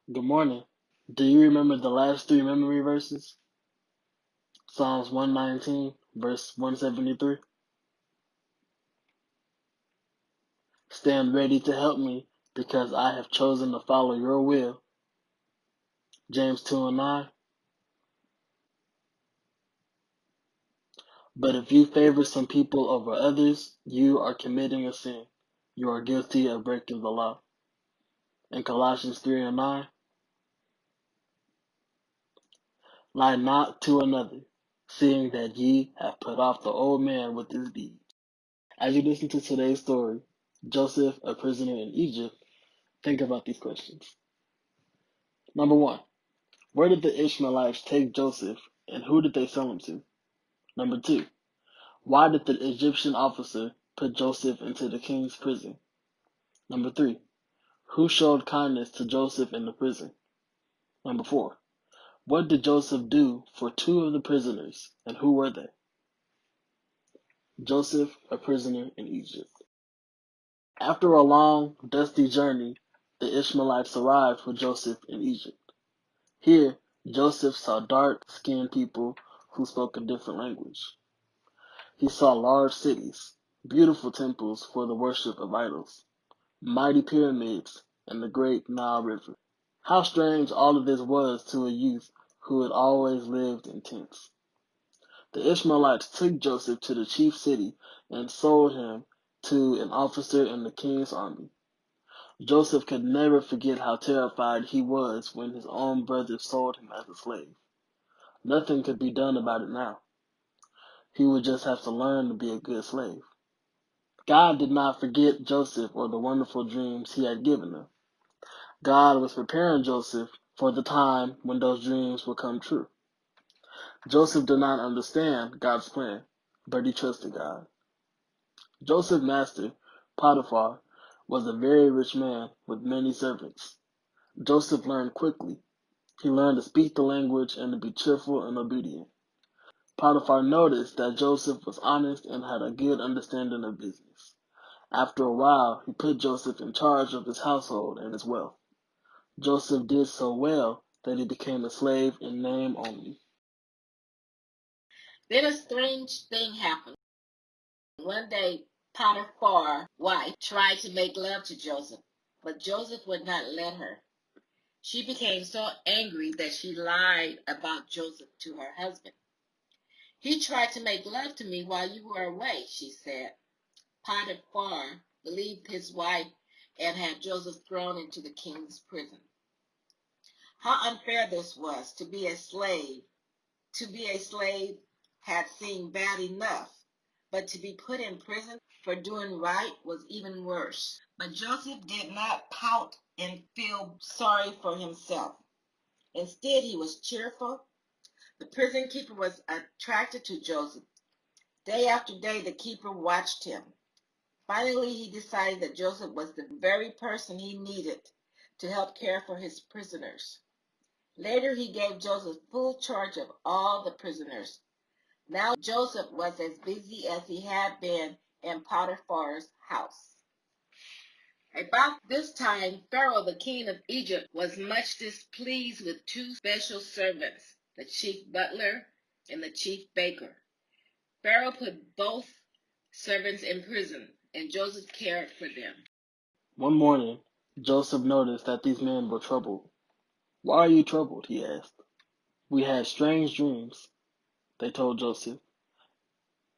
Good morning. Do you remember the last three memory verses? Psalms 119, verse 173. Stand ready to help me because I have chosen to follow your will. James 2 and 9. But if you favor some people over others, you are committing a sin. You are guilty of breaking the law. In Colossians 3 and 9. Lie not to another, seeing that ye have put off the old man with his deeds. As you listen to today's story, Joseph, a prisoner in Egypt, think about these questions. Number one, where did the Ishmaelites take Joseph and who did they sell him to? Number two, why did the Egyptian officer put Joseph into the king's prison? Number three, who showed kindness to Joseph in the prison? Number four, what did Joseph do for two of the prisoners and who were they? Joseph, a prisoner in Egypt. After a long, dusty journey, the Ishmaelites arrived with Joseph in Egypt. Here, Joseph saw dark-skinned people who spoke a different language. He saw large cities, beautiful temples for the worship of idols, mighty pyramids, and the great Nile River. How strange all of this was to a youth who had always lived in tents. The Ishmaelites took Joseph to the chief city and sold him to an officer in the king's army. Joseph could never forget how terrified he was when his own brothers sold him as a slave. Nothing could be done about it now. He would just have to learn to be a good slave. God did not forget Joseph or the wonderful dreams he had given him. God was preparing Joseph for the time when those dreams would come true. Joseph did not understand God's plan, but he trusted God. Joseph's master, Potiphar, was a very rich man with many servants. Joseph learned quickly. He learned to speak the language and to be cheerful and obedient. Potiphar noticed that Joseph was honest and had a good understanding of business. After a while, he put Joseph in charge of his household and his wealth. Joseph did so well that he became a slave in name only. Then a strange thing happened. One day, Potiphar's wife tried to make love to Joseph, but Joseph would not let her. She became so angry that she lied about Joseph to her husband. He tried to make love to me while you were away, she said. Potiphar believed his wife and had Joseph thrown into the king's prison. How unfair this was to be a slave. To be a slave had seemed bad enough, but to be put in prison for doing right was even worse. But Joseph did not pout and feel sorry for himself. Instead, he was cheerful. The prison keeper was attracted to Joseph. Day after day, the keeper watched him. Finally, he decided that Joseph was the very person he needed to help care for his prisoners. Later, he gave Joseph full charge of all the prisoners. Now Joseph was as busy as he had been in Potiphar's house. About this time, Pharaoh, the king of Egypt, was much displeased with two special servants, the chief butler and the chief baker. Pharaoh put both servants in prison, and Joseph cared for them. One morning, Joseph noticed that these men were troubled. Why are you troubled? He asked. We had strange dreams, they told Joseph,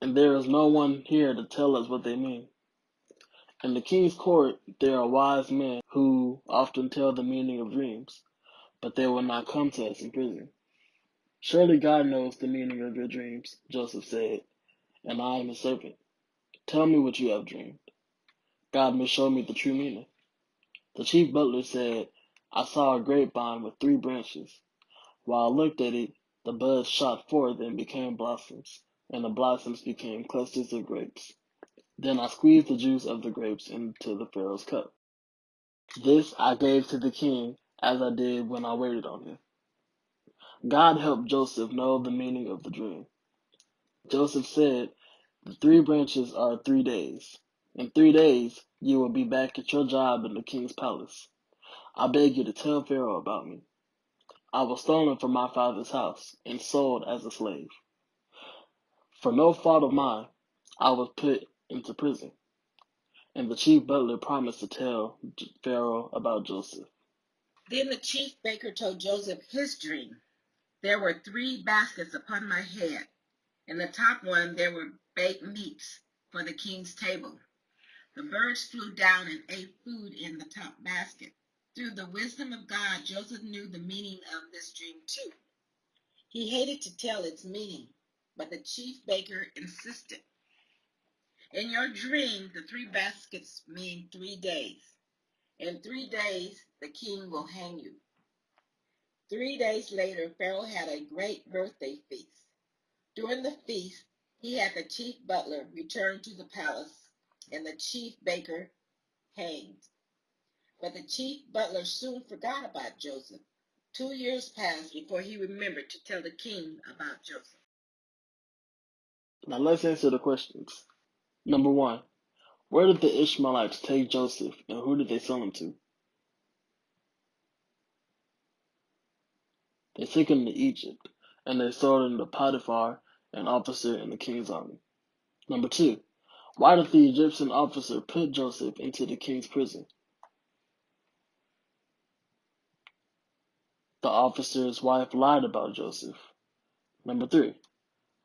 and there is no one here to tell us what they mean. In the king's court, there are wise men who often tell the meaning of dreams, but they will not come to us in prison. Surely God knows the meaning of your dreams, Joseph said, and I am his servant. Tell me what you have dreamed. God may show me the true meaning. The chief butler said, I saw a grapevine with 3 branches. While I looked at it, the buds shot forth and became blossoms, and the blossoms became clusters of grapes. Then I squeezed the juice of the grapes into the Pharaoh's cup. This I gave to the king, as I did when I waited on him. God helped Joseph know the meaning of the dream. Joseph said, the 3 branches are 3 days. In 3 days, you will be back at your job in the king's palace. I beg you to tell Pharaoh about me. I was stolen from my father's house and sold as a slave. For no fault of mine, I was put into prison. And the chief butler promised to tell Pharaoh about Joseph. Then the chief baker told Joseph his dream. There were 3 baskets upon my head. In the top one there were baked meats for the king's table. The birds flew down and ate food in the top basket. Through the wisdom of God, Joseph knew the meaning of this dream too. He hated to tell its meaning, but the chief baker insisted. In your dream, the 3 baskets mean 3 days. In 3 days, the king will hang you. 3 days later, Pharaoh had a great birthday feast. During the feast, he had the chief butler return to the palace and the chief baker hanged. But the chief butler soon forgot about Joseph. 2 years passed before he remembered to tell the king about Joseph. Now let's answer the questions. Number 1. Where did the Ishmaelites take Joseph and who did they sell him to? They took him to Egypt and they sold him to Potiphar, an officer in the king's army. Number 2. Why did the Egyptian officer put Joseph into the king's prison? The officer's wife lied about Joseph. Number 3.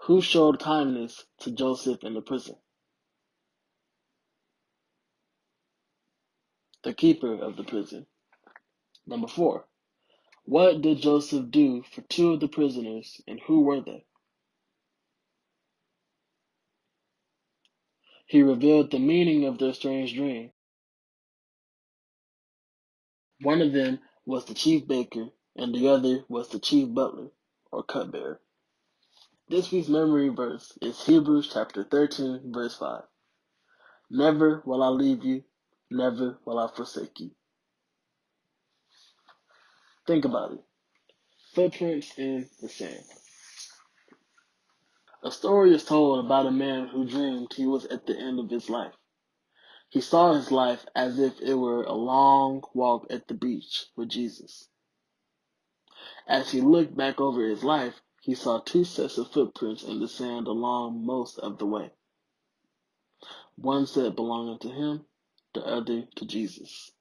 Who showed kindness to Joseph in the prison? The keeper of the prison. Number 4. What did Joseph do for 2 of the prisoners and who were they? He revealed the meaning of their strange dream. One of them was the chief baker and the other was the chief butler or cupbearer. This week's memory verse is Hebrews chapter 13, verse 5. Never will I leave you, never will I forsake you. Think about it. Footprints in the sand. A story is told about a man who dreamed he was at the end of his life. He saw his life as if it were a long walk at the beach with Jesus. As he looked back over his life, he saw 2 sets of footprints in the sand along most of the way. One set belonging to him, the other to Jesus.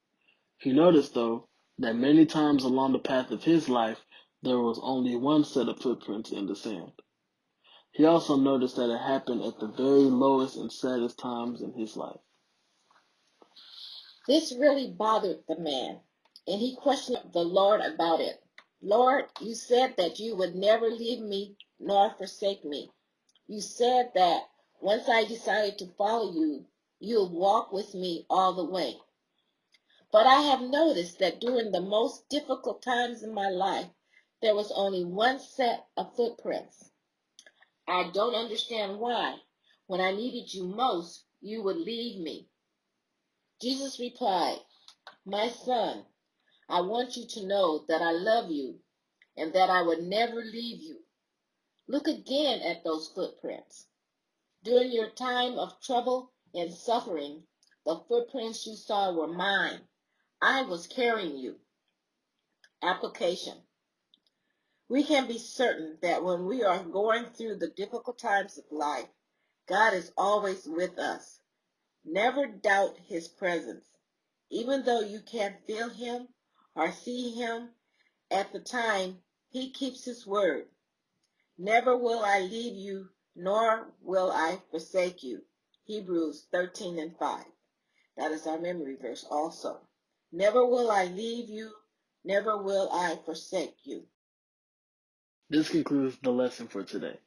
He noticed, though, that many times along the path of his life, there was only 1 set of footprints in the sand. He also noticed that it happened at the very lowest and saddest times in his life. This really bothered the man, and he questioned the Lord about it. Lord, you said that you would never leave me nor forsake me. You said that once I decided to follow you, you'll walk with me all the way. But I have noticed that during the most difficult times in my life, there was only 1 set of footprints. I don't understand why, when I needed you most, you would leave me. Jesus replied, my son, I want you to know that I love you and that I would never leave you. Look again at those footprints. During your time of trouble and suffering, the footprints you saw were mine. I was carrying you. Application. We can be certain that when we are going through the difficult times of life, God is always with us. Never doubt his presence. Even though you can't feel him or see him at the time, he keeps his word. Never will I leave you, nor will I forsake you. Hebrews 13:5. That is our memory verse also. Never will I leave you, never will I forsake you. This concludes the lesson for today.